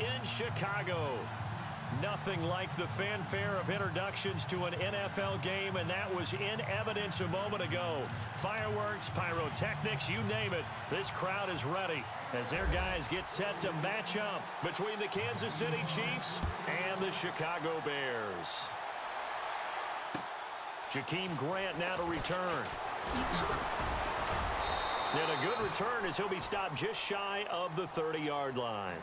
in Chicago. Nothing like the fanfare of introductions to an NFL game, and that was in evidence a moment ago. Fireworks, pyrotechnics, you name it. This crowd is ready as their guys get set to match up between the Kansas City Chiefs and the Chicago Bears. Jakeem Grant now to return. And a good return as he'll be stopped just shy of the 30-yard line.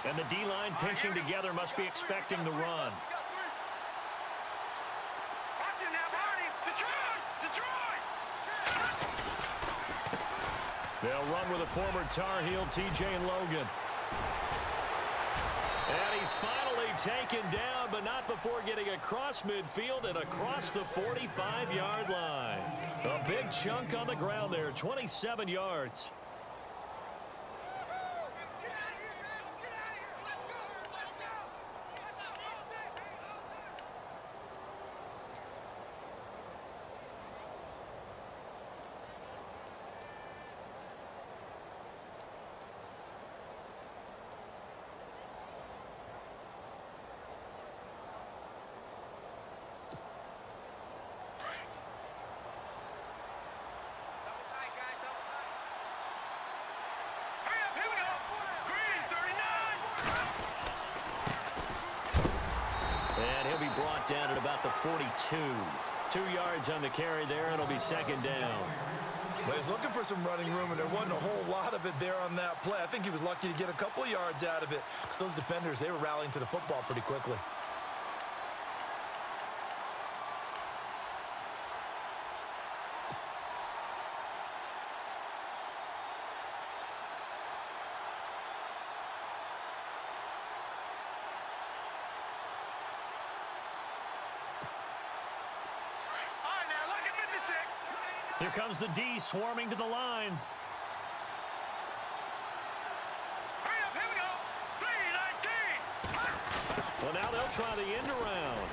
And the D-line pinching together must be expecting the run. They'll run with a former Tar Heel, TJ Logan. And he's finally taken down, but not before getting across midfield and across the 45-yard line. A big chunk on the ground there, 27 yards. Brought down at about the 42. 2 yards on the carry there, and it'll be second down. Well, he's looking for some running room, and there wasn't a whole lot of it there on that play. I think he was lucky to get a couple of yards out of it. So those defenders, they were rallying to the football pretty quickly. Here comes the D swarming to the line. Hurry up, here we go. 3-19. Well, now they'll try the end around.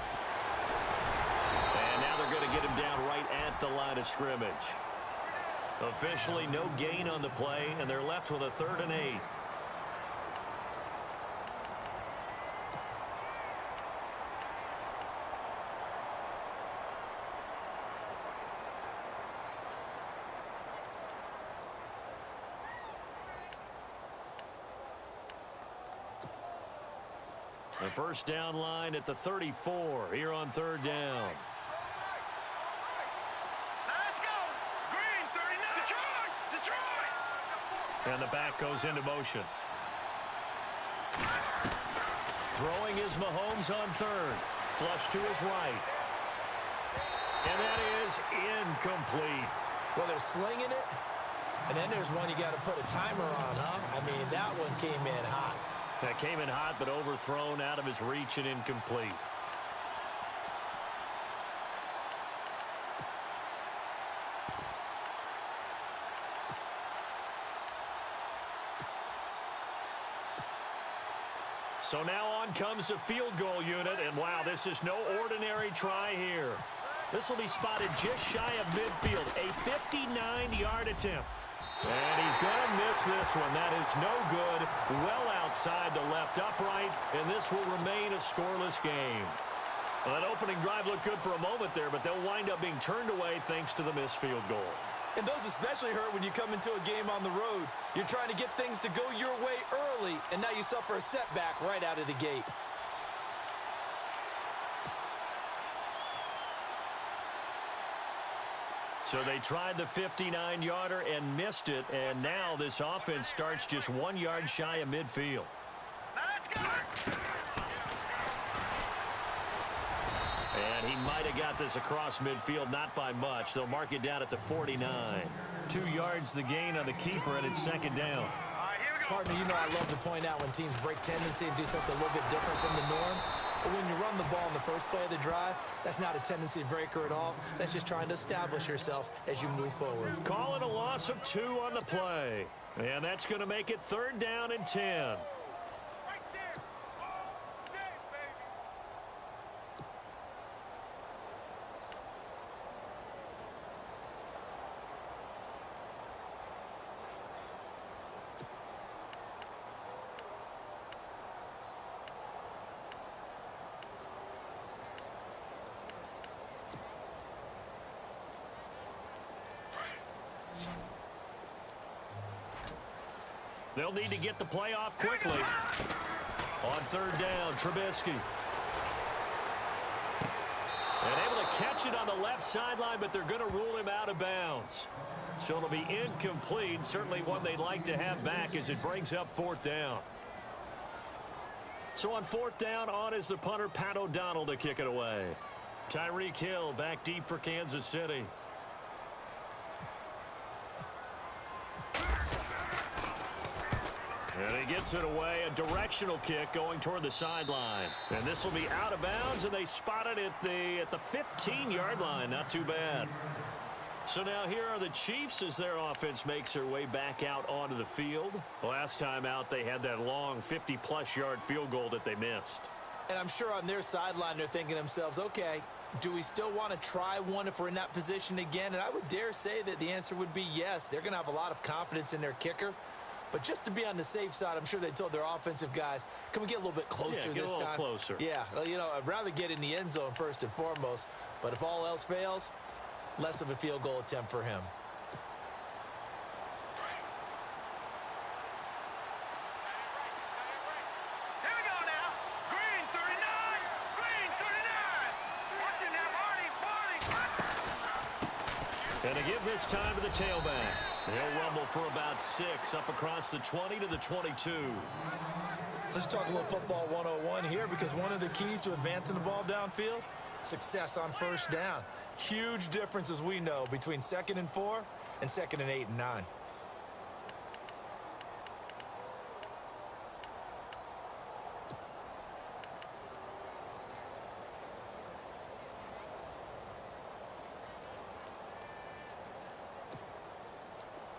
And now they're going to get him down right at the line of scrimmage. Officially no gain on the play, and they're left with a 3rd and 8. The first down line at the 34 here on 3rd down. Let's go. Green, 39. Detroit. And the back goes into motion. Throwing is Mahomes on 3rd. Flush to his right. And that is incomplete. Well, they're slinging it, and then there's one you got to put a timer on, huh? I mean, that one came in hot. That came in hot, but overthrown out of his reach and incomplete. So now on comes the field goal unit, and wow, this is no ordinary try here. This will be spotted just shy of midfield, a 59-yard attempt. And he's going to miss this one. That is no good. Well outside the left upright, and this will remain a scoreless game. Well, that opening drive looked good for a moment there, but they'll wind up being turned away thanks to the missed field goal. And those especially hurt when you come into a game on the road. You're trying to get things to go your way early, and now you suffer a setback right out of the gate. So they tried the 59-yarder and missed it, and now this offense starts just 1 yard shy of midfield. Let's go. And he might have got this across midfield, not by much. They'll mark it down at the 49. 2 yards the gain on the keeper, and it's second down. All right, here we go. Partner, you know I love to point out when teams break tendency and do something a little bit different from the norm. But when you run the ball in the first play of the drive, that's not a tendency breaker at all. That's just trying to establish yourself as you move forward. Call it a loss of 2 on the play. And that's going to make it 3rd down and 10. They'll need to get the play off quickly. On 3rd down, Trubisky. And able to catch it on the left sideline, but they're going to rule him out of bounds. So it'll be incomplete. Certainly one they'd like to have back as it brings up 4th down. So on 4th down, on is the punter, Pat O'Donnell, to kick it away. Tyreek Hill back deep for Kansas City. And he gets it away, a directional kick going toward the sideline. And this will be out of bounds, and they spot it at the 15-yard line. Not too bad. So now here are the Chiefs as their offense makes their way back out onto the field. Last time out, they had that long 50-plus yard field goal that they missed. And I'm sure on their sideline they're thinking to themselves, okay, do we still want to try one if we're in that position again? And I would dare say that the answer would be yes. They're going to have a lot of confidence in their kicker. But just to be on the safe side, I'm sure they told their offensive guys, can we get a little bit closer this time? Closer. Yeah, well, you know, I'd rather get in the end zone first and foremost. But if all else fails, less of a field goal attempt for him. Here we go now. Green 39. Green 39. Watching that Marty. And to give this time to the tailback. He'll rumble for about 6 up across the 20 to the 22. Let's talk a little football 101 here, because one of the keys to advancing the ball downfield, success on 1st down. Huge difference, as we know, between 2nd and 4 and 2nd and 8 and 9.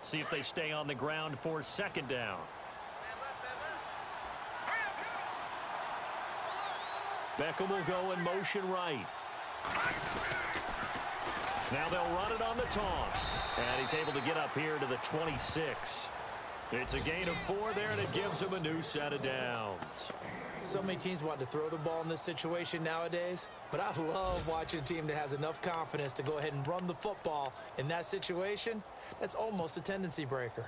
See if they stay on the ground for 2nd down. Beckham will go in motion right. Now they'll run it on the toss. And he's able to get up here to the 26. It's a gain of 4 there, and it gives him a new set of downs. So many teams want to throw the ball in this situation nowadays, but I love watching a team that has enough confidence to go ahead and run the football in that situation. That's almost a tendency breaker.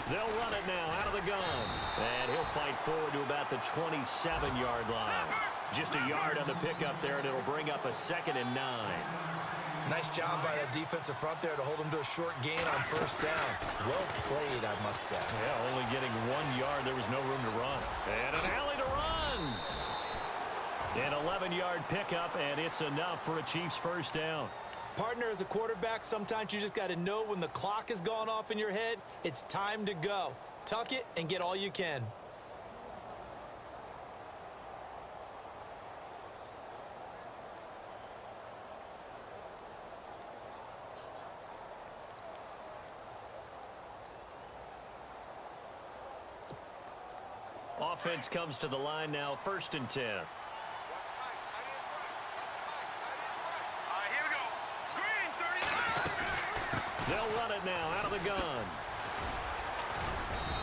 They'll run it now out of the gun. And he'll fight forward to about the 27-yard line. Just a yard on the pickup there, and it'll bring up a 2nd and 9. Nice job by that defensive front there to hold him to a short gain on 1st down. Well played, I must say. Yeah, only getting 1 yard. There was no room to run. And an alley to run. An 11-yard pickup, and it's enough for a Chiefs 1st down. Partner, as a quarterback, sometimes you just got to know when the clock has gone off in your head, it's time to go. Tuck it and get all you can. Offense comes to the line now, 1st and 10. They'll run it now out of the gun.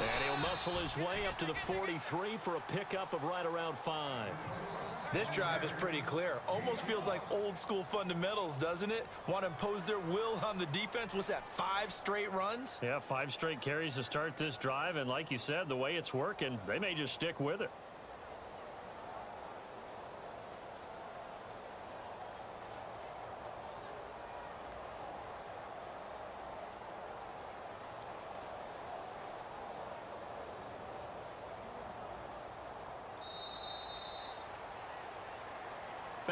And he'll muscle his way up to the 43 for a pickup of right around 5. This drive is pretty clear. Almost feels like old school fundamentals, doesn't it? Want to impose their will on the defense. What's that, 5 straight runs? Yeah, 5 straight carries to start this drive. And like you said, the way it's working, they may just stick with it.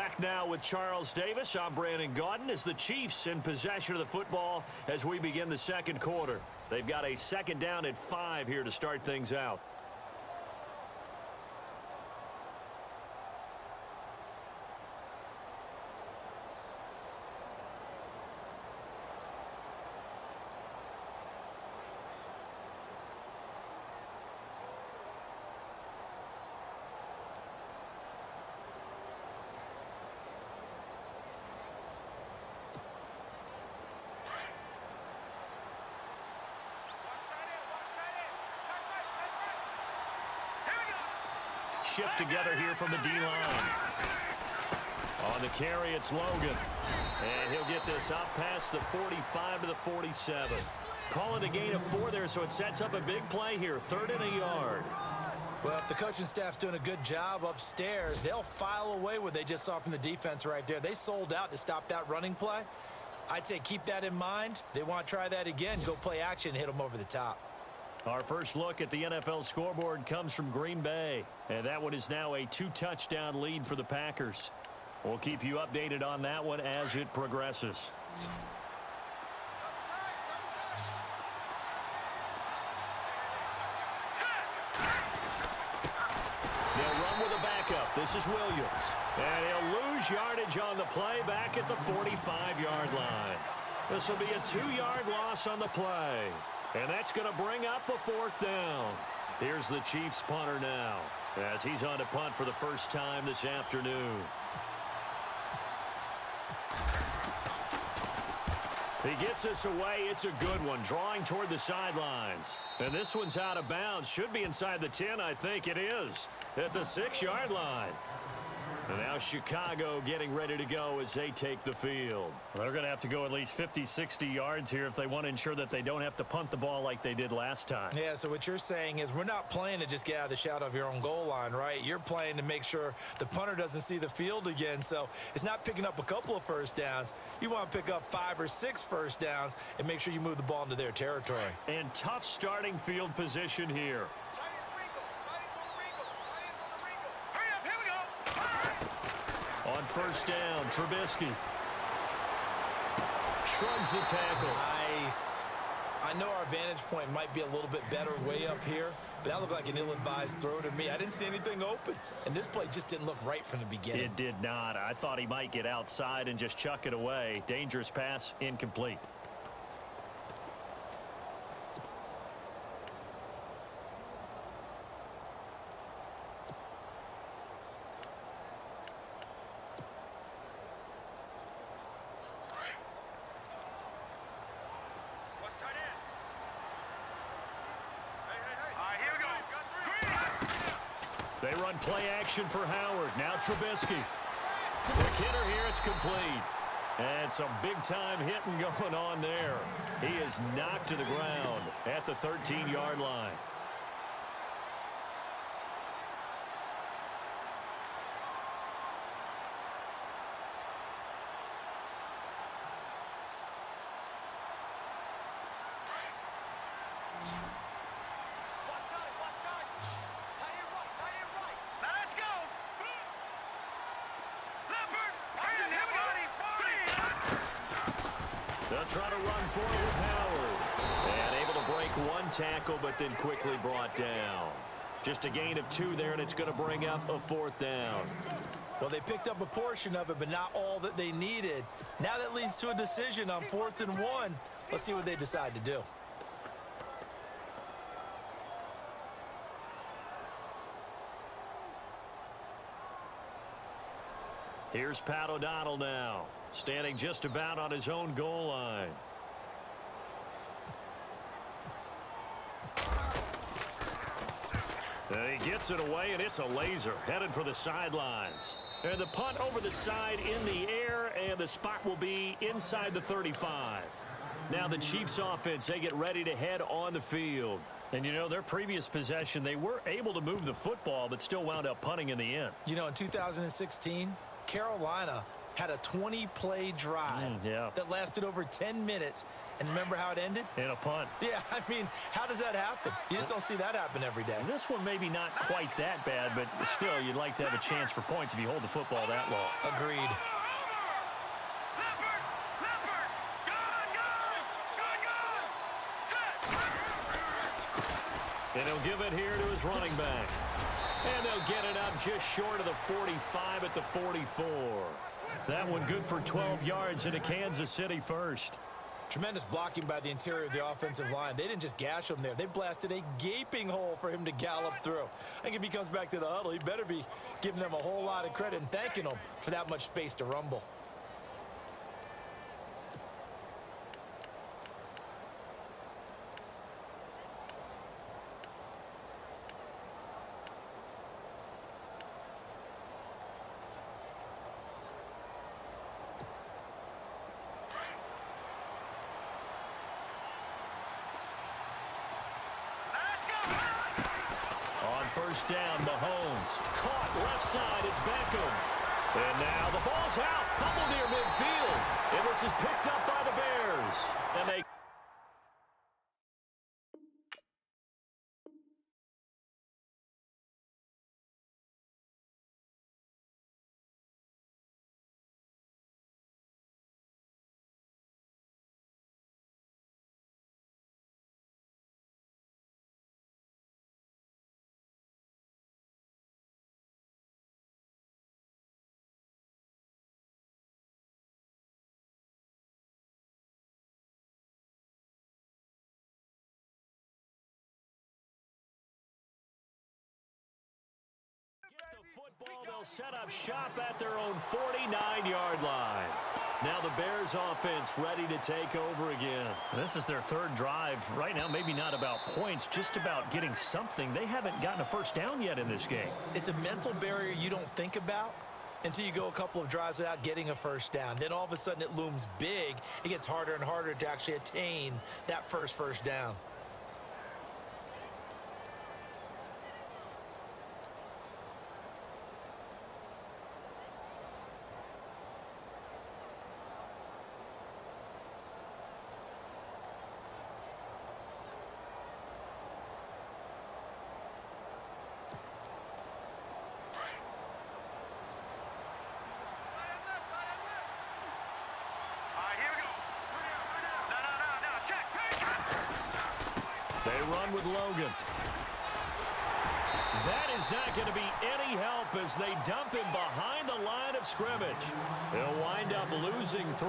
Back now with Charles Davis. I'm Brandon Gaudin as the Chiefs in possession of the football as we begin the second quarter. They've got a second down at 5 here to start things out. Shift together here from the D-line. On the carry, it's Logan. And he'll get this up past the 45 to the 47. Call it a gain of 4 there, so it sets up a big play here. 3rd and a yard. Well, if the coaching staff's doing a good job upstairs, they'll file away what they just saw from the defense right there. They sold out to stop that running play. I'd say keep that in mind. They want to try that again. Go play action, hit them over the top. Our first look at the NFL scoreboard comes from Green Bay. And that one is now a 2-touchdown lead for the Packers. We'll keep you updated on that one as it progresses. They'll run with a backup. This is Williams. And he'll lose yardage on the play back at the 45-yard line. This will be a 2-yard loss on the play. And that's going to bring up a 4th down. Here's the Chiefs punter now as he's on to punt for the first time this afternoon. He gets this away. It's a good one, drawing toward the sidelines. And this one's out of bounds. Should be inside the 10, I think it is, at the 6-yard line. And now Chicago getting ready to go as they take the field. They're going to have to go at least 50, 60 yards here if they want to ensure that they don't have to punt the ball like they did last time. Yeah, so what you're saying is we're not playing to just get out of the shadow of your own goal line, right? You're playing to make sure the punter doesn't see the field again. So it's not picking up a couple of first downs. You want to pick up 5 or 6 first downs and make sure you move the ball into their territory. And tough starting field position here. On first down, Trubisky shrugs the tackle. Nice. I know our vantage point might be a little bit better way up here, but that looked like an ill-advised throw to me. I didn't see anything open, and this play just didn't look right from the beginning. It did not. I thought he might get outside and just chuck it away. Dangerous pass, incomplete. They run play action for Howard. Now Trubisky. The kidder here, it's complete. And some big-time hitting going on there. He is knocked to the ground at the 13-yard line. They'll try to run forward with Howard. And able to break one tackle, but then quickly brought down. Just a gain of 2 there, and it's going to bring up a 4th down. Well, they picked up a portion of it, but not all that they needed. Now that leads to a decision on 4th and 1. Let's see what they decide to do. Here's Pat O'Donnell now, standing just about on his own goal line. And he gets it away, and it's a laser headed for the sidelines. And the punt over the side in the air, and the spot will be inside the 35. Now the Chiefs offense, they get ready to head on the field. And, you know, their previous possession, they were able to move the football, but still wound up punting in the end. You know, in 2016, Carolina had a 20-play drive yeah. that lasted over 10 minutes. And remember how it ended? In a punt. Yeah, I mean, how does that happen? You just don't see that happen every day. This one maybe not quite that bad, but still, you'd like to have a chance for points if you hold the football that long. Agreed. And he'll give it here to his running back. And they'll get it up just short of the 45 at the 44. That one good for 12 yards into Kansas City first. Tremendous blocking by the interior of the offensive line. They didn't just gash him there. They blasted a gaping hole for him to gallop through. I think if he comes back to the huddle, he better be giving them a whole lot of credit and thanking them for that much space to rumble. First down, Mahomes. Caught left side, it's Beckham. And now the ball's out. Fumble near midfield. And this is picked up by the Bears. And they... Football, they'll set up shop at their own 49-yard line. Now the Bears offense ready to take over again. This is their third drive. Right now, maybe not about points, just about getting something. They haven't gotten a first down yet in this game. It's a mental barrier you don't think about until you go a couple of drives without getting a first down. Then all of a sudden it looms big. It gets harder and harder to actually attain that first down. With Logan. That is not going to be any help as they dump him behind the line of scrimmage. They'll wind up losing 3.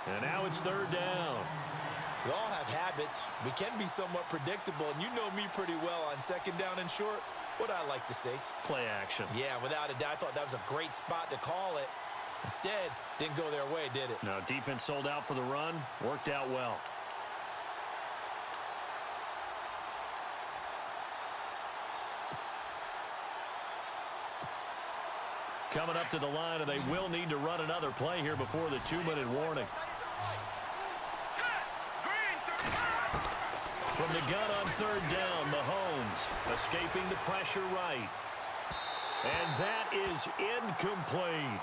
And now it's third down. We all have habits. We can be somewhat predictable, and you know me pretty well on second down and short. What I like to see. Play action. Yeah, without a doubt. I thought that was a great spot to call it. Instead, didn't go their way, did it? No, defense sold out for the run. Worked out well. Coming up to the line, and they will need to run another play here before the 2-minute warning. From the gun on third down, Mahomes escaping the pressure right. And that is incomplete.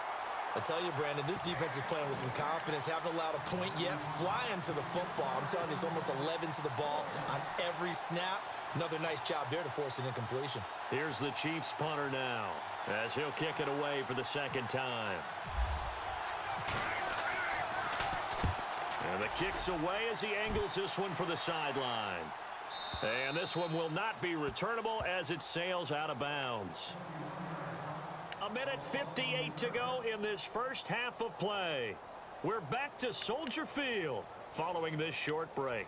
I tell you, Brandon, this defense is playing with some confidence. Haven't allowed a point yet. Flying to the football. I'm telling you, it's almost 11 to the ball on every snap. Another nice job there to force an incompletion. Here's the Chiefs punter now, as he'll kick it away for the second time. And the kick's away as he angles this one for the sideline. And this one will not be returnable as it sails out of bounds. 1:58 to go in this first half of play. We're back to Soldier Field following this short break.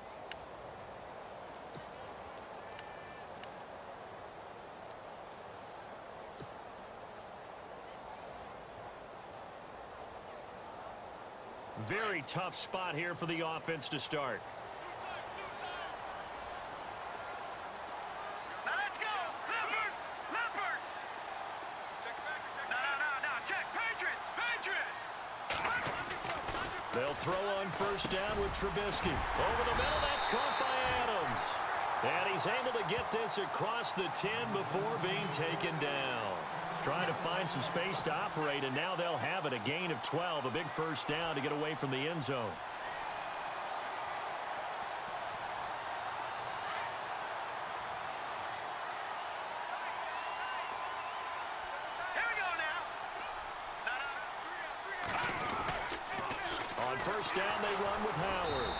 Very tough spot here for the offense to start. Now let's go! Leopard! Leopard! No, check! Patriot! They'll throw on first down with Trubisky. Over the middle, that's caught by Adams. And he's able to get this across the 10 before being taken down. Trying to find some space to operate, and now they'll have it. A gain of 12, a big first down to get away from the end zone. Here we go now. On first down, they run with Howard.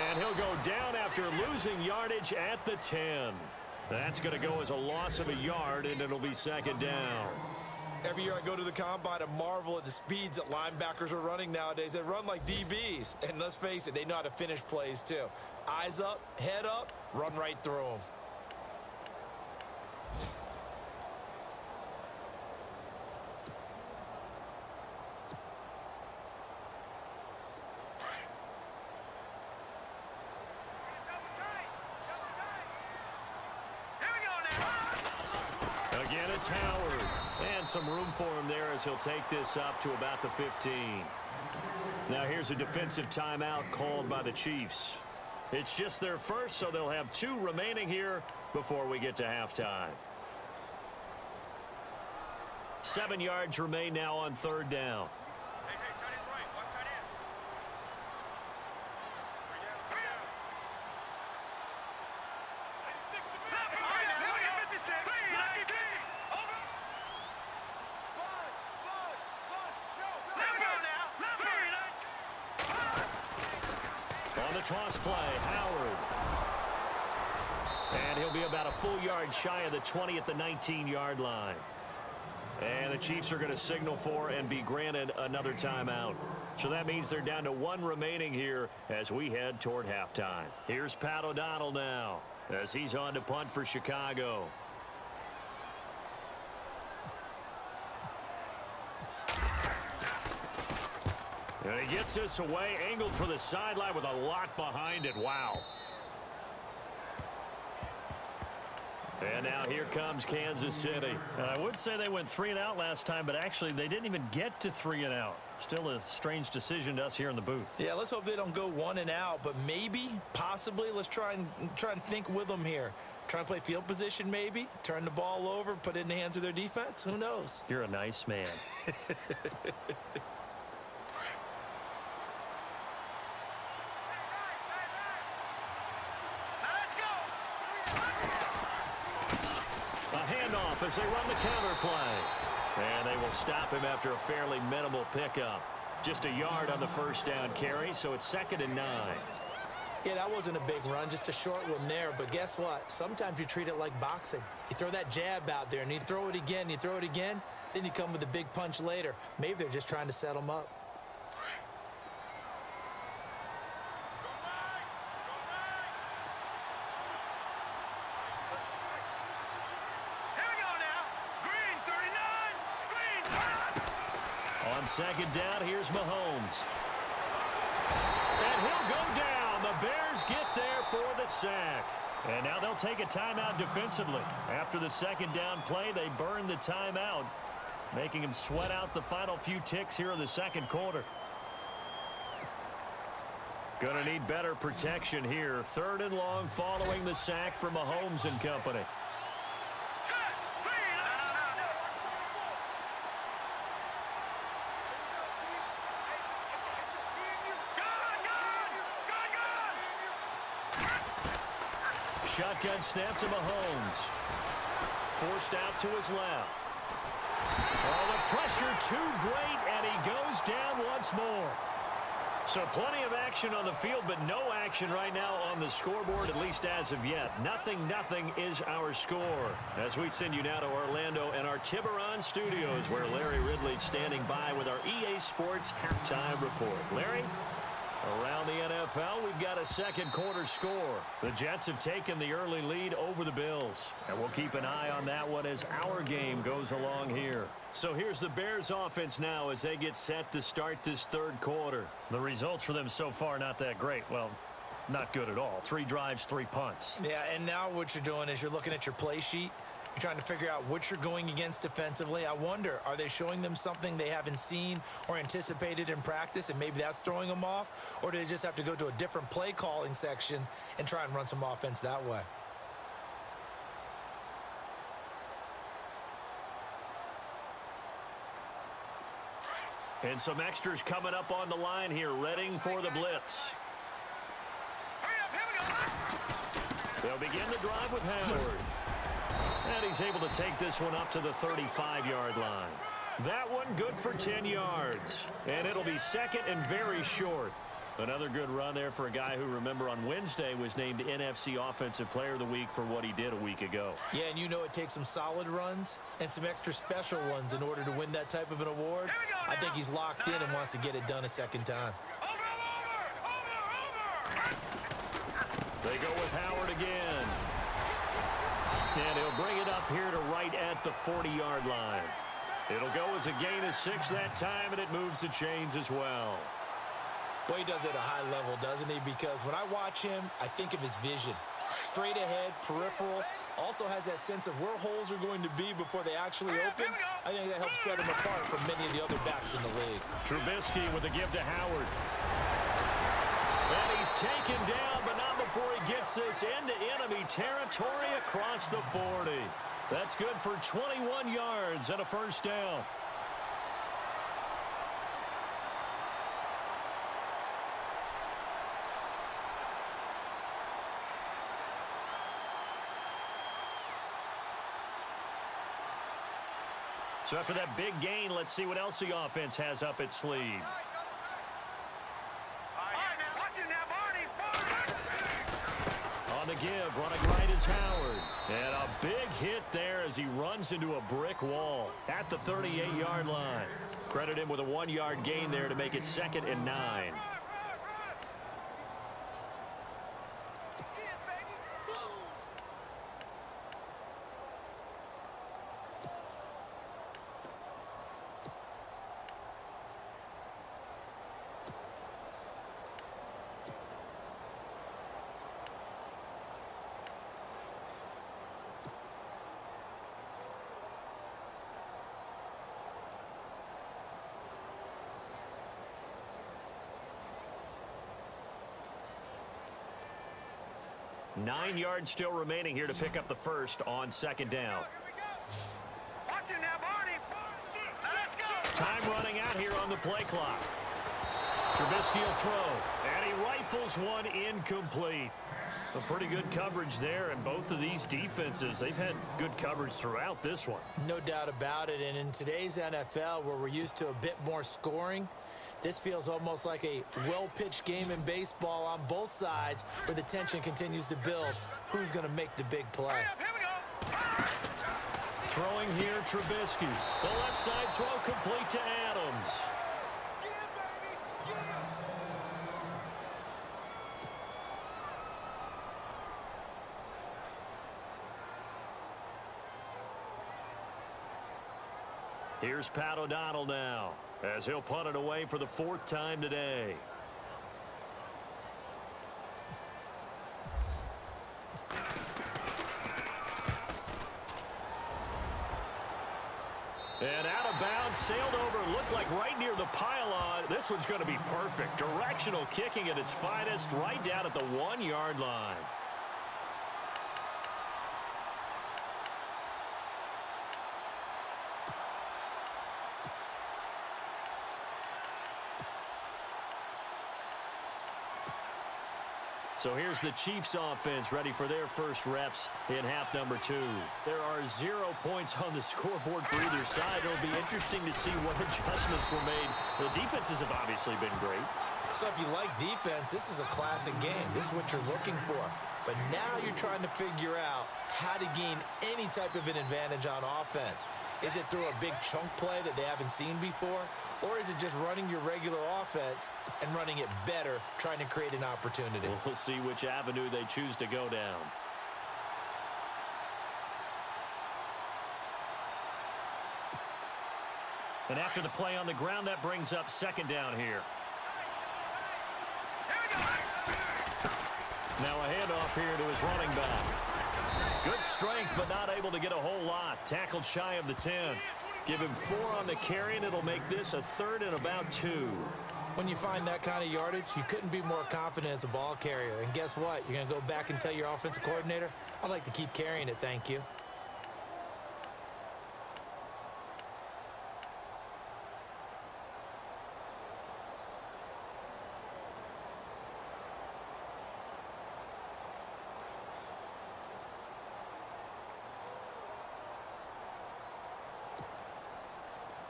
And he'll go down after losing yardage at the 10. That's going to go as a loss of a yard, and it'll be second down. Every year I go to the combine and marvel at the speeds that linebackers are running nowadays. They run like DBs. And let's face it, they know how to finish plays too. Eyes up, head up, run right through them. Again, it's Howard. And some room for him there as he'll take this up to about the 15. Now here's a defensive timeout called by the Chiefs. It's just their first, so they'll have 2 remaining here before we get to halftime. 7 yards remain now on third down. Hey, tight end's right. Watch tight end. On the toss play, Howard. And he'll be about a full yard shy of the 20 at the 19-yard line. And the Chiefs are going to signal for and be granted another timeout. So that means they're down to 1 remaining here as we head toward halftime. Here's Pat O'Donnell now as he's on to punt for Chicago. And he gets this away, angled for the sideline with a lock behind it. Wow. And now here comes Kansas City. And I would say they went 3 and out last time, but actually they didn't even get to 3 and out. Still a strange decision to us here in the booth. Yeah, let's hope they don't go 1 and out, but maybe, possibly, let's try and think with them here. Try and play field position maybe, turn the ball over, put it in the hands of their defense. Who knows? You're a nice man. As they run the counter play. And they will stop him after a fairly minimal pickup. Just a yard on the first down carry, so it's 2nd and 9. Yeah, that wasn't a big run, just a short one there. But guess what? Sometimes you treat it like boxing. You throw that jab out there, and you throw it again, then you come with a big punch later. Maybe they're just trying to set them up. On second down, here's Mahomes. And he'll go down. The Bears get there for the sack. And now they'll take a timeout defensively. After the second down play, they burn the timeout, making him sweat out the final few ticks here in the second quarter. Gonna need better protection here. 3rd and long following the sack from Mahomes and company. Shotgun snap to Mahomes. Forced out to his left. Oh, the pressure too great, and he goes down once more. So plenty of action on the field, but no action right now on the scoreboard, at least as of yet. 0-0 is our score. As we send you now to Orlando and our Tiburon studios, where Larry Ridley's standing by with our EA Sports halftime report. Larry? Around the NFL, we've got a second quarter score. The Jets have taken the early lead over the Bills. And we'll keep an eye on that one as our game goes along here. So here's the Bears offense now as they get set to start this third quarter. The results for them so far not that great. Well, not good at all. 3 drives, 3 punts. Yeah, and now what you're doing is you're looking at your play sheet. You're trying to figure out what you're going against defensively. I wonder, are they showing them something they haven't seen or anticipated in practice, and maybe that's throwing them off? Or do they just have to go to a different play calling section and try and run some offense that way? And some extras coming up on the line here, readying for the blitz. Hurry up, here we go. They'll begin the drive with Howard. And he's able to take this one up to the 35-yard line. That one good for 10 yards. And it'll be second and very short. Another good run there for a guy who, remember, on Wednesday was named NFC Offensive Player of the Week for what he did a week ago. Yeah, and you know it takes some solid runs and some extra special ones in order to win that type of an award. I think he's locked in and wants to get it done a second time. Over. They go with Howard again. And he'll bring it up here to right at the 40-yard line. It'll go as a gain of 6 that time, and it moves the chains as well. Well, he does it at a high level, doesn't he? Because when I watch him, I think of his vision. Straight ahead, peripheral. Also has that sense of where holes are going to be before they actually open. I think that helps set him apart from many of the other backs in the league. Trubisky with the give to Howard. And he's taken down, but not before he gets this into enemy territory across the 40. That's good for 21 yards and a first down. So after that big gain, let's see what else the offense has up its sleeve. Watch it now, Barney. On the give, running right is Howard. And a big hit there as he runs into a brick wall at the 38-yard line. Credit him with a 1-yard gain there to make it 2nd and 9. Nine yards still remaining here to pick up the first on 2nd down. Watch it now, Barney. Let's go. Time running out here on the play clock. Trubisky will throw, and he rifles one incomplete. A pretty good coverage there, and both of these defenses, they've had good coverage throughout this one. No doubt about it, and in today's NFL, where we're used to a bit more scoring, this feels almost like a well-pitched game in baseball on both sides where the tension continues to build. Who's going to make the big play? Hurry up, here we go. Throwing here, Trubisky. The left side throw complete to Adams. Here's Pat O'Donnell now, as he'll punt it away for the 4th time today. And out of bounds, sailed over, looked like right near the pylon. This one's going to be perfect. Directional kicking at its finest, right down at the 1-yard line. So here's the Chiefs offense ready for their first reps in half number 2. There are 0 points on the scoreboard for either side. It'll be interesting to see what adjustments were made. The defenses have obviously been great. So if you like defense, this is a classic game. This is what you're looking for. But now you're trying to figure out how to gain any type of an advantage on offense. Is it through a big chunk play that they haven't seen before? Or is it just running your regular offense and running it better, trying to create an opportunity? We'll see which avenue they choose to go down. And after the play on the ground, that brings up 2nd down here. Now a handoff here to his running back. Good strength, but not able to get a whole lot. Tackled shy of the 10. Give him 4 on the carry, and it'll make this a 3rd and about 2. When you find that kind of yardage, you couldn't be more confident as a ball carrier. And guess what? You're going to go back and tell your offensive coordinator, I'd like to keep carrying it, thank you.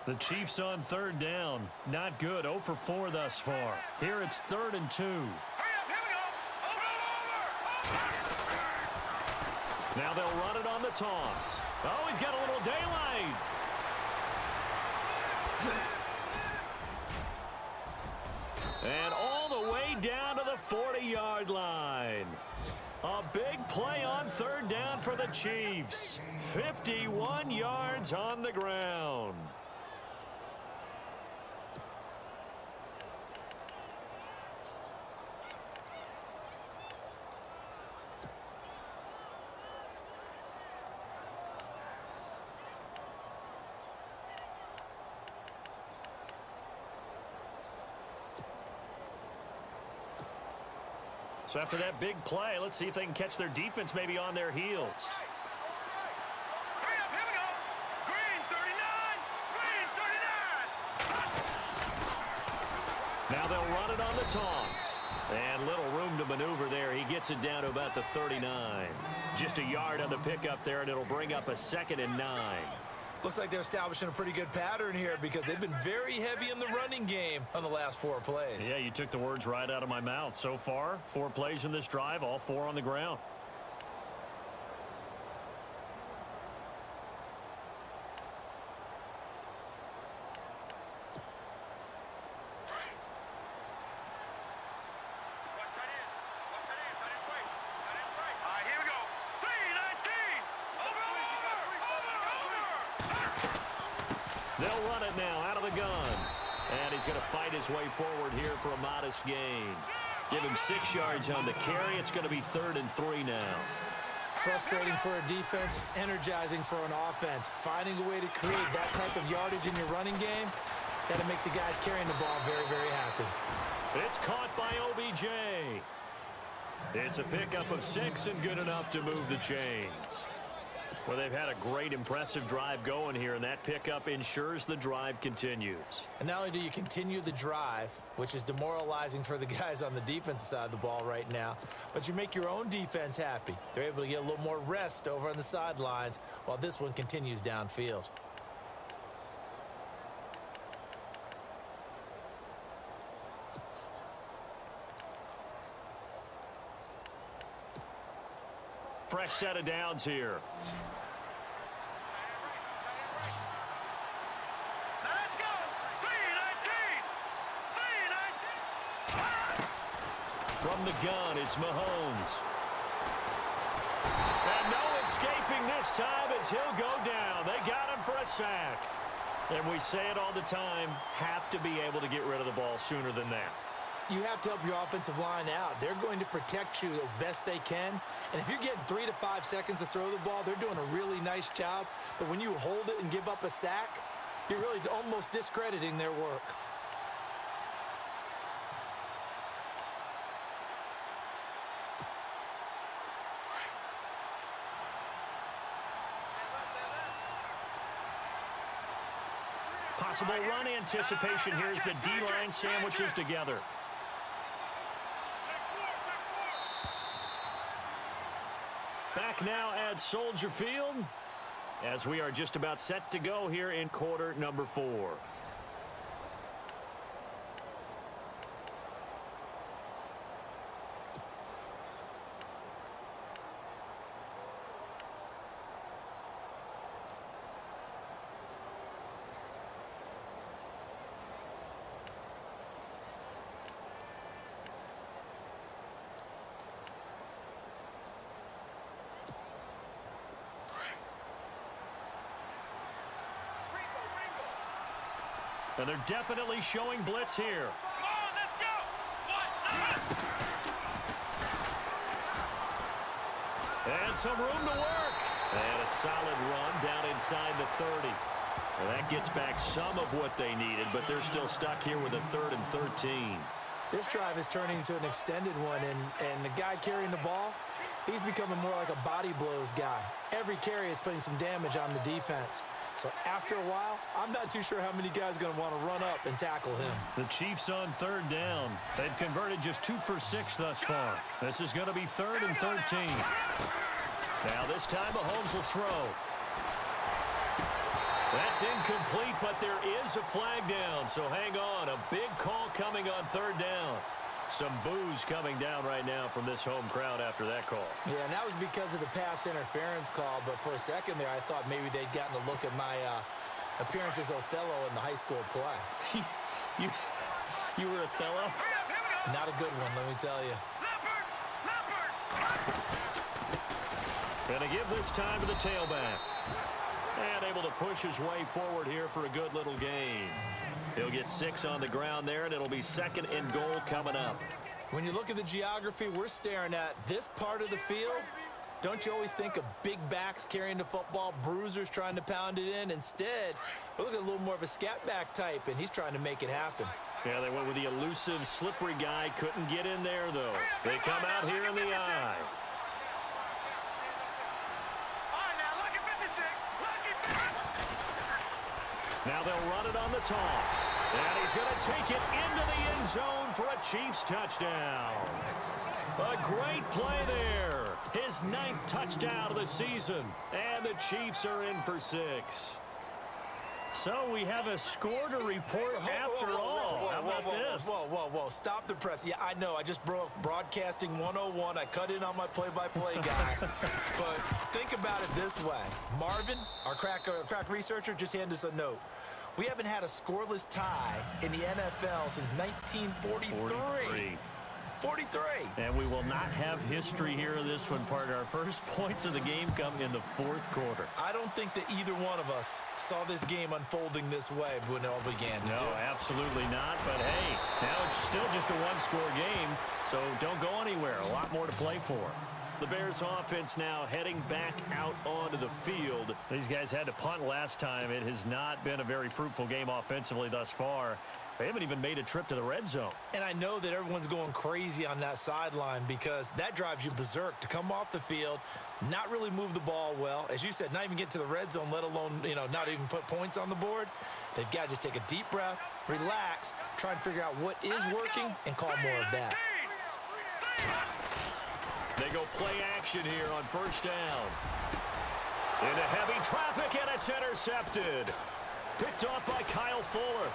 The Chiefs on third down. Not good. 0 for 4 thus far. Here it's 3rd and 2. Hurry up, here we go. Over. Now they'll run it on the toss. Oh, he's got a little daylight. And all the way down to the 40-yard line. A big play on third down for the Chiefs. 51 yards on the ground. So after that big play, let's see if they can catch their defense maybe on their heels. Hurry up, here we go. Green 39. Green 39. Now they'll run it on the toss. And little room to maneuver there. He gets it down to about the 39. Just a yard on the pickup there, and it'll bring up a 2nd and 9. Looks like they're establishing a pretty good pattern here because they've been very heavy in the running game on the last 4 plays. Yeah, you took the words right out of my mouth. So far, 4 plays in this drive, all 4 on the ground. Watch tight end. Watch tight end. Tight end's right. Tight end's right. All right, here we go. 319. Over. They'll run it now out of the gun. And he's going to fight his way forward here for a modest gain. Give him 6 yards on the carry. It's going to be 3rd and 3 now. Frustrating for a defense, energizing for an offense. Finding a way to create that type of yardage in your running game, got to make the guys carrying the ball very, very happy. It's caught by OBJ. It's a pickup of 6 and good enough to move the chains. Well, they've had a great, impressive drive going here, and that pickup ensures the drive continues. And not only do you continue the drive, which is demoralizing for the guys on the defensive side of the ball right now, but you make your own defense happy. They're able to get a little more rest over on the sidelines while this one continues downfield. Fresh set of downs here. Now let's go. 319. 319. From the gun, it's Mahomes. And no escaping this time as he'll go down. They got him for a sack. And we say it all the time, have to be able to get rid of the ball sooner than that. You have to help your offensive line out. They're going to protect you as best they can. And if you're getting 3 to 5 seconds to throw the ball, they're doing a really nice job. But when you hold it and give up a sack, you're really almost discrediting their work. Possible run anticipation here as the D-line sandwiches together. Back now at Soldier Field as we are just about set to go here in quarter number 4. And they're definitely showing blitz here. Come on, let's go. And some room to work. And a solid run down inside the 30. And that gets back some of what they needed, but they're still stuck here with a 3rd and 13. This drive is turning into an extended one, and the guy carrying the ball, he's becoming more like a body blows guy. Every carry is putting some damage on the defense. So after a while, I'm not too sure how many guys are going to want to run up and tackle him. The Chiefs on 3rd down. They've converted just 2 for 6 thus far. This is going to be 3rd and 13. Now this time Mahomes will throw. That's incomplete, but there is a flag down, so hang on. A big call coming on third down. Some boos coming down right now from this home crowd after that call. Yeah, and that was because of the pass interference call, but for a second there, I thought maybe they'd gotten a look at my appearance as Othello in the high school play. You were Othello? Not a good one, let me tell you. Going to give this time to the tailback. And able to push his way forward here for a good little gain. He'll get 6 on the ground there, and it'll be 2nd and goal coming up. When you look at the geography we're staring at, this part of the field, don't you always think of big backs carrying the football, bruisers trying to pound it in? Instead, we're looking at a little more of a scat back type, and he's trying to make it happen. Yeah, they went with the elusive, slippery guy. Couldn't get in there, though. They come out here in the eye. Now they'll run it on the toss. And he's going to take it into the end zone for a Chiefs touchdown. A great play there. His 9th touchdown of the season. And the Chiefs are in for 6. So we have a score to report after all. How about this? Whoa. Stop the press. Yeah, I know. I just broke broadcasting 101. I cut in on my play-by-play guy. But think about it this way. Marvin, our crack researcher, just handed us a note. We haven't had a scoreless tie in the NFL since 1943. 43. And we will not have history here in this one, partner. Our first points of the game come in the 4th quarter. I don't think that either one of us saw this game unfolding this way when it all began. No, absolutely not. But, hey, now it's still just a one-score game, so don't go anywhere. A lot more to play for. The Bears offense now heading back out onto the field. These guys had to punt last time. It has not been a very fruitful game offensively thus far. They haven't even made a trip to the red zone. And I know that everyone's going crazy on that sideline because that drives you berserk to come off the field, not really move the ball well. As you said, not even get to the red zone, let alone, not even put points on the board. They've got to just take a deep breath, relax, try and figure out what is working, and call more of that. They go play action here on first down. Into heavy traffic, and it's intercepted. Picked off by Kyle Fuller.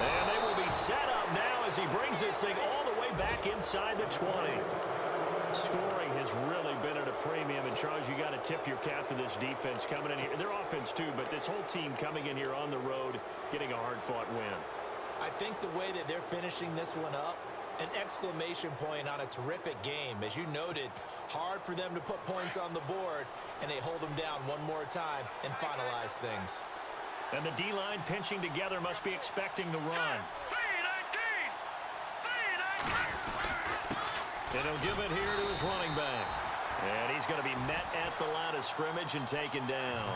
And they will be set up now as he brings this thing all the way back inside the 20. Scoring has really been at a premium. And, Charles, you got to tip your cap to this defense coming in here. Their offense, too, but this whole team coming in here on the road, getting a hard-fought win. I think the way that they're finishing this one up, an exclamation point on a terrific game. As you noted, hard for them to put points on the board, and they hold them down one more time and finalize things. And the D-line pinching together must be expecting the run. And he'll give it here to his running back. And he's going to be met at the line of scrimmage and taken down.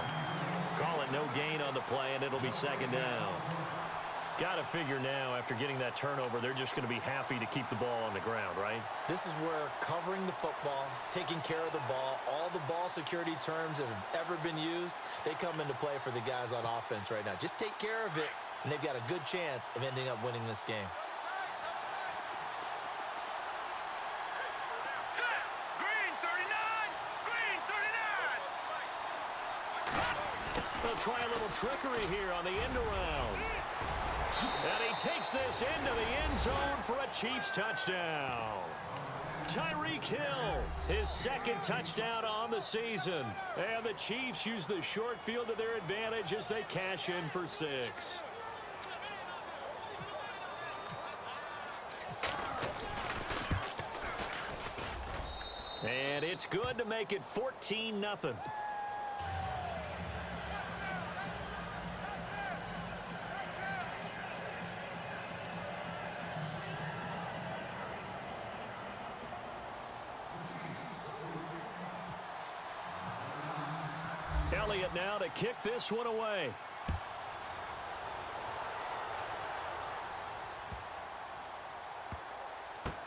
Call it no gain on the play, and it'll be 2nd down. Got to figure now, after getting that turnover, they're just going to be happy to keep the ball on the ground, right? This is where covering the football, taking care of the ball, all the ball security terms that have ever been used, they come into play for the guys on offense right now. Just take care of it, and they've got a good chance of ending up winning this game. Green 39! Green 39! They'll try a little trickery here on the end around. And he takes this into the end zone for a Chiefs touchdown. Tyreek Hill, his 2nd touchdown on the season. And the Chiefs use the short field to their advantage as they cash in for 6. And it's good to make it 14-0. Elliott now to kick this one away.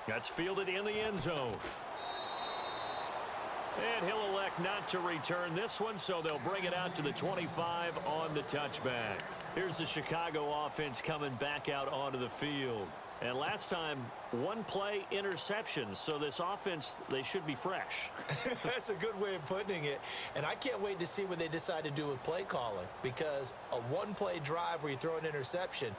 That's fielded in the end zone. And he'll elect not to return this one, so they'll bring it out to the 25 on the touchback. Here's the Chicago offense coming back out onto the field. And last time, one play interceptions. So this offense, they should be fresh. That's a good way of putting it. And I can't wait to see what they decide to do with play calling, because a one-play drive where you throw an interception,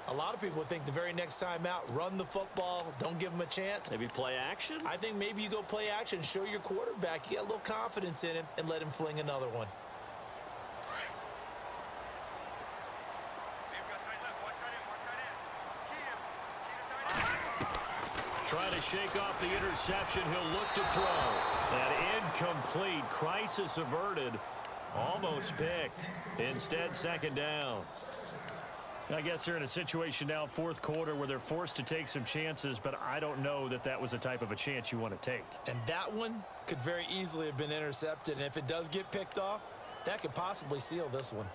a lot of people think the very next time out, run the football, don't give them a chance. Maybe play action? I think maybe you go play action, show your quarterback, you get a little confidence in him, and let him fling another one. Trying to shake off the interception. He'll look to throw. And incomplete. Crisis averted. Almost picked. Instead, second down. I guess they're in a situation now, fourth quarter, where they're forced to take some chances, but I don't know that that was the type of a chance you want to take. And that one could very easily have been intercepted. And if it does get picked off, that could possibly seal this one.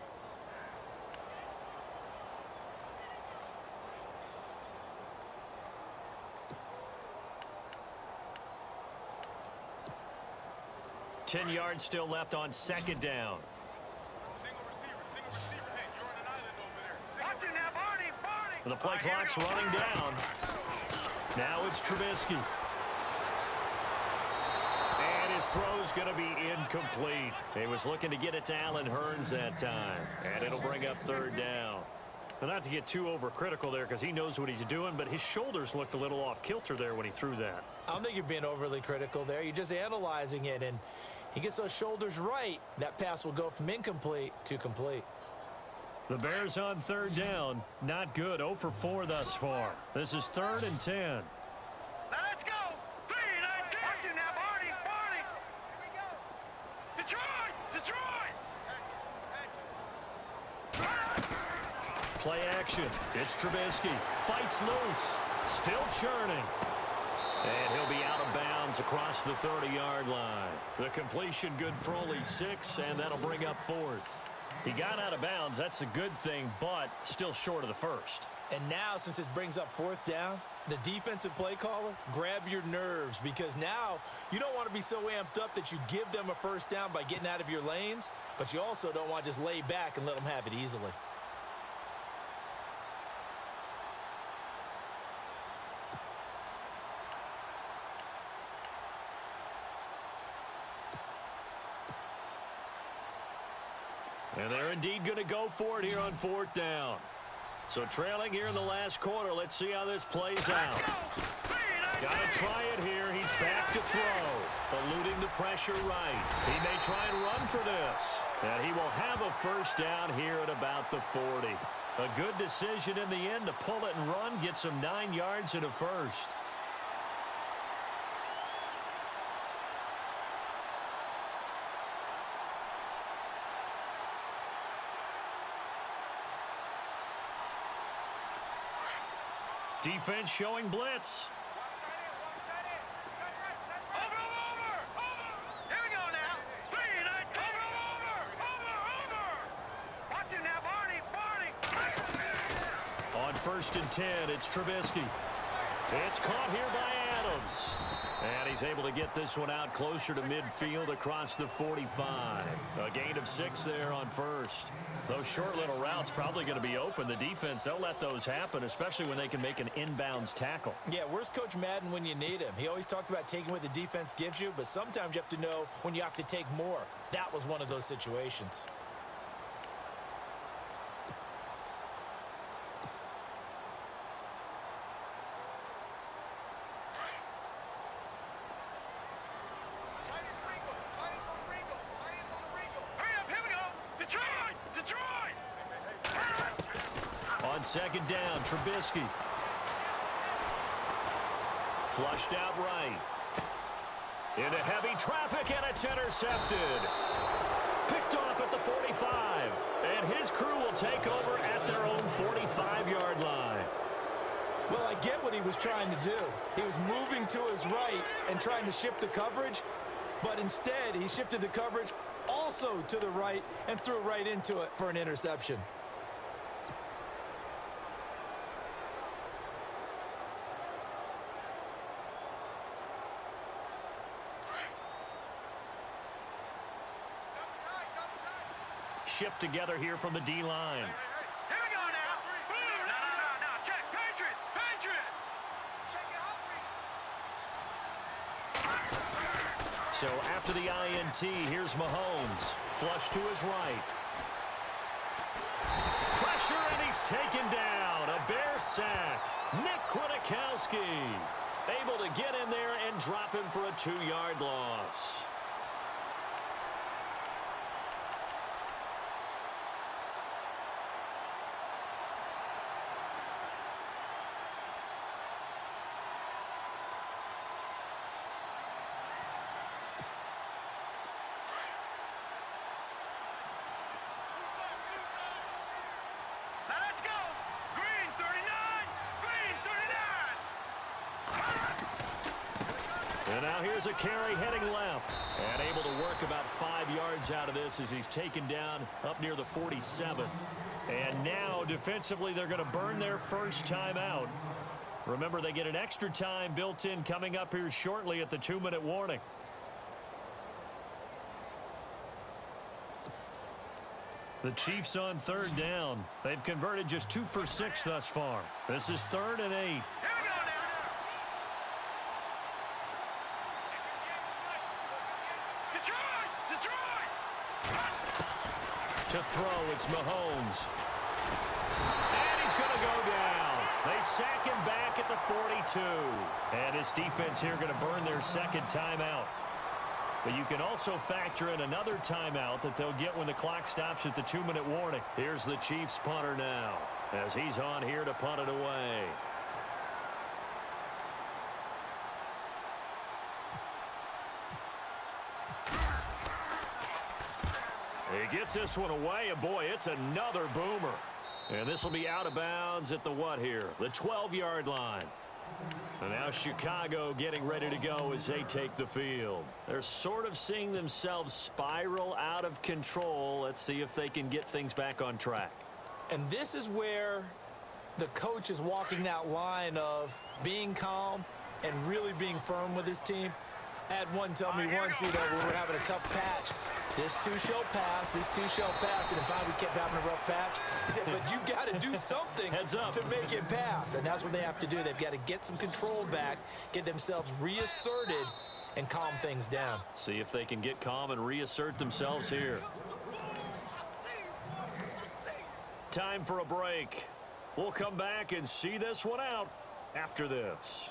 Ten yards still left on second down. Single receiver. Hey, you're on an island over there. Watch it now, Barney. The play clock's running down. Now it's Trubisky. And his throw's going to be incomplete. He was looking to get it to Allen Hurns that time. And it'll bring up third down. Now, not to get too overcritical there because he knows what he's doing, but his shoulders looked a little off kilter there when he threw that. I don't think you're being overly critical there. You're just analyzing it, and he gets those shoulders right, that pass will go from incomplete to complete. The Bears on third down. Not good. 0 for 4 thus far. This is 3rd and 10. Now let's go. 3-19. Watch it now, Barney. Here we go. Detroit. Play action. It's Trubisky. Fights loose. Still churning. And he'll be out of bounds across the 30-yard line. The completion good for only 6, and that'll bring up 4th. He got out of bounds. That's a good thing, but still short of the first. And now, since this brings up 4th down, the defensive play caller, grab your nerves, because now you don't want to be so amped up that you give them a first down by getting out of your lanes, but you also don't want to just lay back and let them have it easily. And they're indeed going to go for it here on 4th down. So trailing here in the last quarter. Let's see how this plays out. Got to try it here. He's back to throw. Eluding the pressure right. He may try and run for this. And he will have a first down here at about the 40. A good decision in the end to pull it and run. Gets him 9 yards and a first. Defense showing blitz. Over. Here we go now. 3-19. Over. Watch it now, Barney. On 1st and 10, it's Trubisky. It's caught here by Adams. And he's able to get this one out closer to midfield across the 45. A gain of 6 there on 1st. Those short little routes probably going to be open. The defense, they'll let those happen, especially when they can make an inbounds tackle. Yeah, where's Coach Madden when you need him? He always talked about taking what the defense gives you, but sometimes you have to know when you have to take more. That was one of those situations. On 2nd down, Trubisky. Flushed out right. Into heavy traffic, and it's intercepted. Picked off at the 45. And his crew will take over at their own 45-yard line. Well, I get what he was trying to do. He was moving to his right and trying to shift the coverage, but instead he shifted the coverage also to the right and threw right into it for an interception. Shift together here from the D-line. Here we go now. No. Check. Patriots. So after the INT, here's Mahomes. Flush to his right. Pressure, and he's taken down. A Bear sack. Nick Kwiatkowski able to get in there and drop him for a 2-yard loss. Let's go. Green 39. Green 39. And now here's a carry heading left. And able to work about 5 yards out of this as he's taken down up near the 47. And now defensively they're going to burn their first timeout. Remember, they get an extra time built in coming up here shortly at the 2-minute warning. The Chiefs on 3rd down. They've converted just 2 for 6 thus far. This is 3rd and 8. Here we go now. Detroit. To throw, it's Mahomes. And he's going to go down. They sack him back at the 42. And his defense here going to burn their second timeout. But you can also factor in another timeout that they'll get when the clock stops at the 2-minute warning. Here's the Chiefs punter now as he's on here to punt it away. He gets this one away, and boy, it's another boomer. And this will be out of bounds at the what here? The 12-yard line. And now Chicago getting ready to go as they take the field. They're sort of seeing themselves spiral out of control. Let's see if they can get things back on track. And this is where the coach is walking that line of being calm and really being firm with his team. I had one tell me once, when we were having a tough patch, this too shall pass, this too shall pass, and finally we kept having a rough patch. He said, but you got to do something Heads up. to make it pass, and that's what they have to do. They've got to get some control back, get themselves reasserted, and calm things down. See if they can get calm and reassert themselves here. Time for a break. We'll come back and see this one out after this.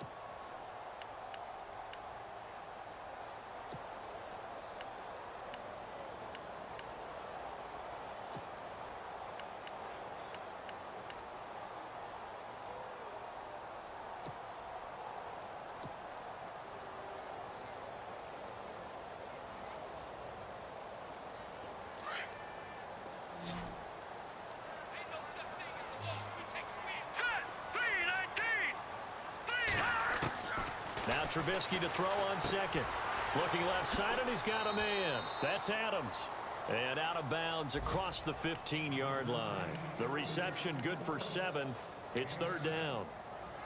Now Trubisky to throw on second. Looking left side, and he's got a man. That's Adams. And out of bounds across the 15-yard line. The reception good for 7. It's 3rd down.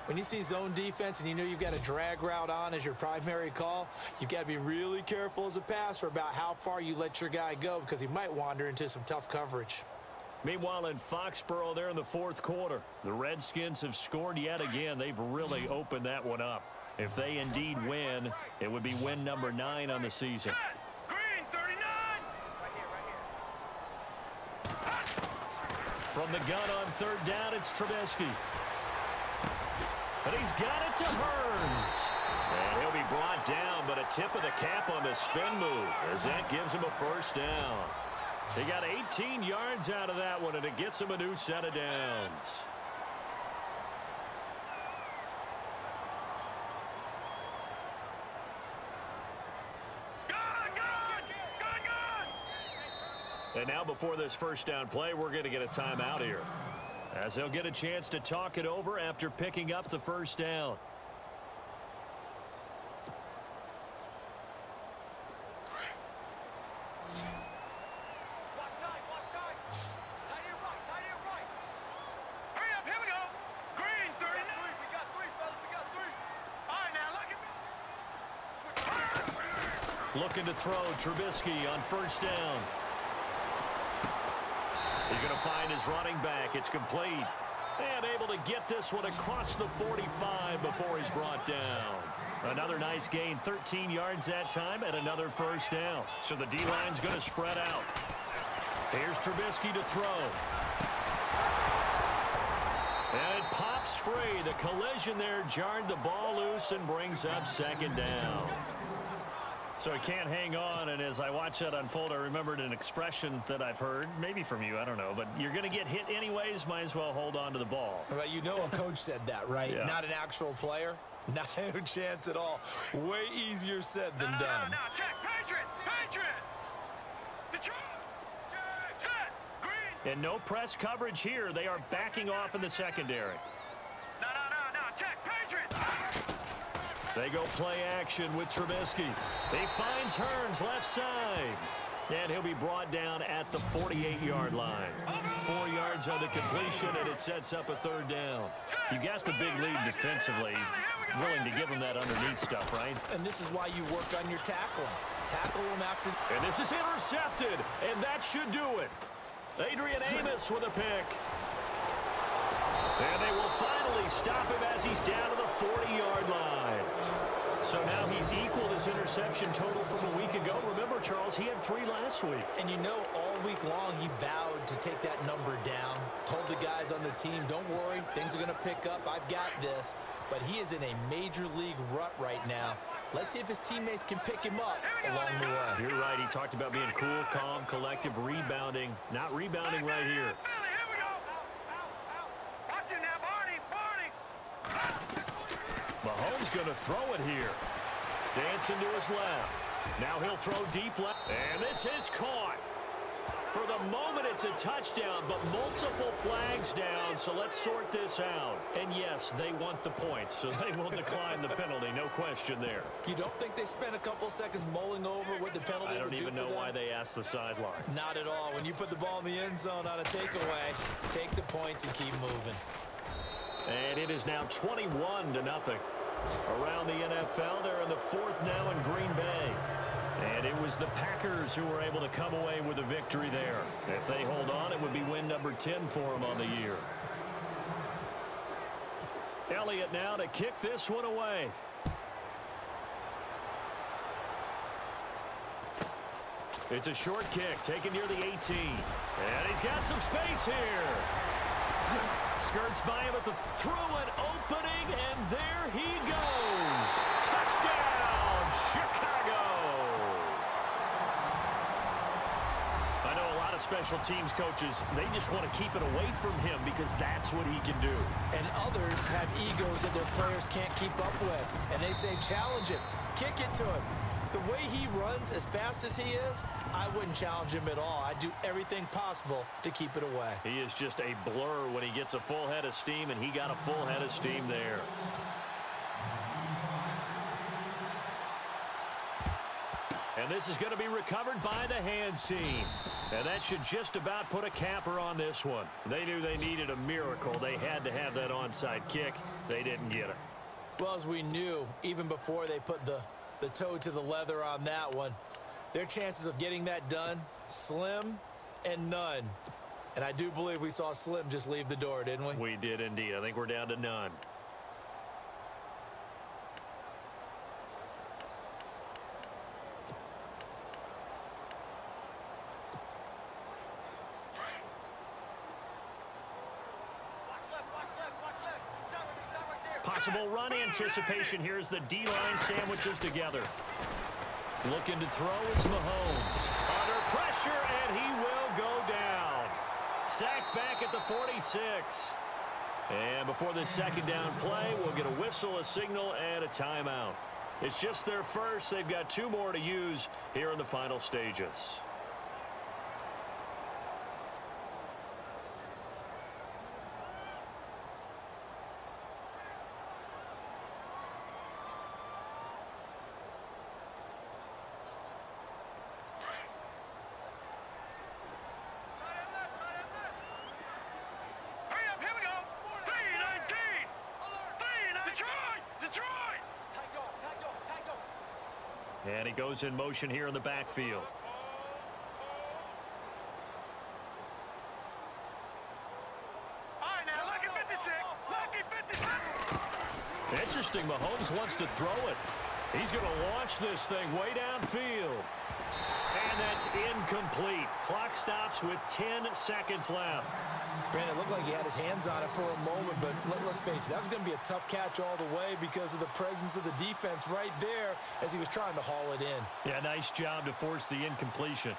When you see zone defense and you know you've got a drag route on as your primary call, you've got to be really careful as a passer about how far you let your guy go because he might wander into some tough coverage. Meanwhile, in Foxborough there in the 4th quarter, the Redskins have scored yet again. They've really opened that one up. If they indeed win, it would be win number 9 on the season. Green 39. From the gun on 3rd down, it's Trubisky. But he's got it to Hearns. And he'll be brought down, but a tip of the cap on the spin move as that gives him a 1st down. He got 18 yards out of that one, and it gets him a new set of downs. And now before this 1st down play, we're going to get a timeout here, as they'll get a chance to talk it over after picking up the 1st down. Hurry up, here we go. Green 39. We got 3, fellas. We got 3. All right, now look at me. Looking to throw, Trubisky on 1st down. He's going to find his running back. It's complete. And able to get this one across the 45 before he's brought down. Another nice gain, 13 yards that time, and another first down. So the D-line's going to spread out. Here's Trubisky to throw. And it pops free. The collision there jarred the ball loose and brings up second down. So he can't hang on, and as I watch that unfold, I remembered an expression that I've heard, maybe from you, I don't know, but you're going to get hit anyways, might as well hold on to the ball. Right, you know a coach said that, right? Yeah. Not an actual player. Not a chance at all. Way easier said than done. Now, check. Patriot. Detroit. Set. Green. And no press coverage here. They are backing off in the secondary. No. Check. Patriot. They go play action with Trubisky. He finds Hearns left side. And he'll be brought down at the 48-yard line. 4 yards on the completion, and it sets up a third down. You got the big lead defensively. Willing to give him that underneath stuff, right? And this is why you work on your tackling. Tackle him after. And this is intercepted, and that should do it. Adrian Amos with a pick. And they will finally stop him as he's down to the 40-yard line. So now he's equaled his interception total from a week ago. Remember, Charles, he had 3 last week. And you know, all week long he vowed to take that number down. Told the guys on the team, don't worry, things are going to pick up. I've got this. But he is in a major league rut right now. Let's see if his teammates can pick him up along the way. You're right. He talked about being cool, calm, collective, rebounding. Not rebounding right here. Billy, here we go. Watch it now, Barney. Mahomes going to throw it here. Dancing to his left. Now he'll throw deep left. And this is caught. For the moment, it's a touchdown, but multiple flags down, so let's sort this out. And yes, they want the points, so they will decline the penalty, no question there. You don't think they spent a couple seconds mulling over what the penalty I would don't do even for know them? why they asked the sideline. Not at all. When you put the ball in the end zone on a takeaway, take the points and keep moving. And it is now 21-0. Around the NFL, they're in the 4th now in Green Bay. And it was the Packers who were able to come away with a victory there. If they hold on, it would be win number 10 for them on the year. Elliott now to kick this one away. It's a short kick taken near the 18. And he's got some space here. Skirts by him at the through an opening, and there he goes. Touchdown, Chicago. I know a lot of special teams coaches, they just want to keep it away from him because that's what he can do. And others have egos that their players can't keep up with. And they say, challenge him, kick it to him. The way he runs as fast as he is, I wouldn't challenge him at all. I'd do everything possible to keep it away. He is just a blur when he gets a full head of steam, and he got a full head of steam there. And this is going to be recovered by the hands team. And that should just about put a capper on this one. They knew they needed a miracle. They had to have that onside kick. They didn't get it. Well, as we knew, even before they put the toe to the leather on that one, their chances of getting that done, slim and none. And I do believe we saw Slim just leave the door, didn't we? We did indeed. I think we're down to none. Possible run anticipation here as the D-line sandwiches together. Looking to throw is Mahomes. Under pressure, and he will go down. Sacked back at the 46. And before this second down play, we'll get a whistle, a signal, and a timeout. It's just their first. They've got 2 more to use here in the final stages. And he goes in motion here in the backfield. interesting. Mahomes wants to throw it. He's going to launch this thing way downfield. And that's incomplete. Clock stops with 10 seconds left. Granted, it looked like he had his hands on it for a moment, but let's face it, that was going to be a tough catch all the way because of the presence of the defense right there as he was trying to haul it in. Yeah, nice job to force the incompletion.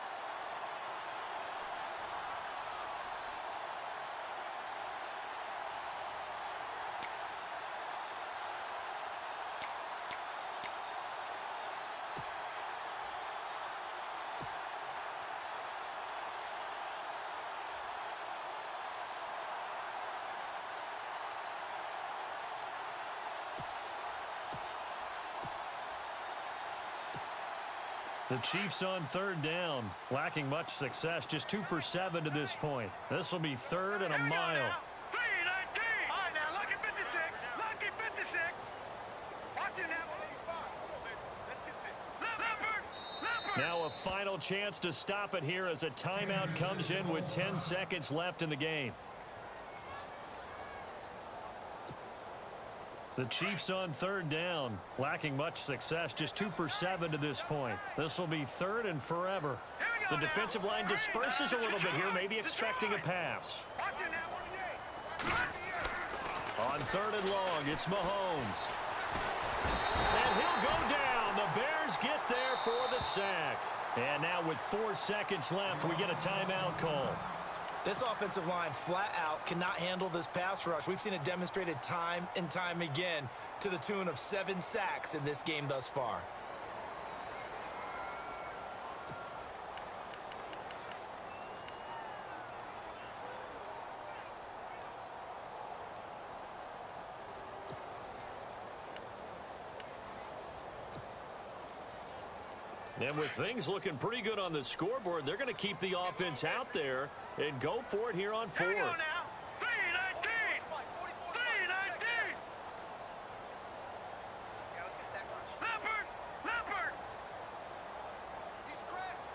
The Chiefs on third down, lacking much success, just 2 for 7 to this point. This will be third and a mile. 3-19. All right, now, lucky 56. Lucky 56. Watch it now. Leopard. Now a final chance to stop it here as a timeout comes in with 10 seconds left in the game. The Chiefs on third down, lacking much success, just 2 for 7 to this point. This will be third and forever. The defensive line disperses a little bit here, maybe expecting a pass. Watch it now. On third and long, it's Mahomes. And he'll go down. The Bears get there for the sack. And now with 4 seconds left, we get a timeout call. This offensive line flat out cannot handle this pass rush. We've seen it demonstrated time and time again to the tune of 7 sacks in this game thus far. And with things looking pretty good on the scoreboard, they're going to keep the offense out there and go for it here on fourth. Here we go now. 3-19. 3-19. Yeah, let's get a sack lunch. Leopard. He's crashed.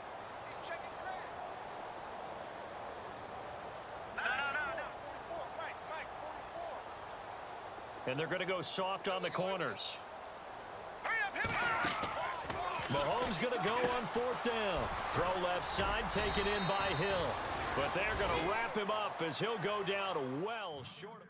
He's checking crash. No. 44. Mike, 44. And they're going to go soft on the corners. Hurry up, hit me. Mahomes going to go on fourth down. Throw left side, taken in by Hill. But they're going to wrap him up as he'll go down well short of...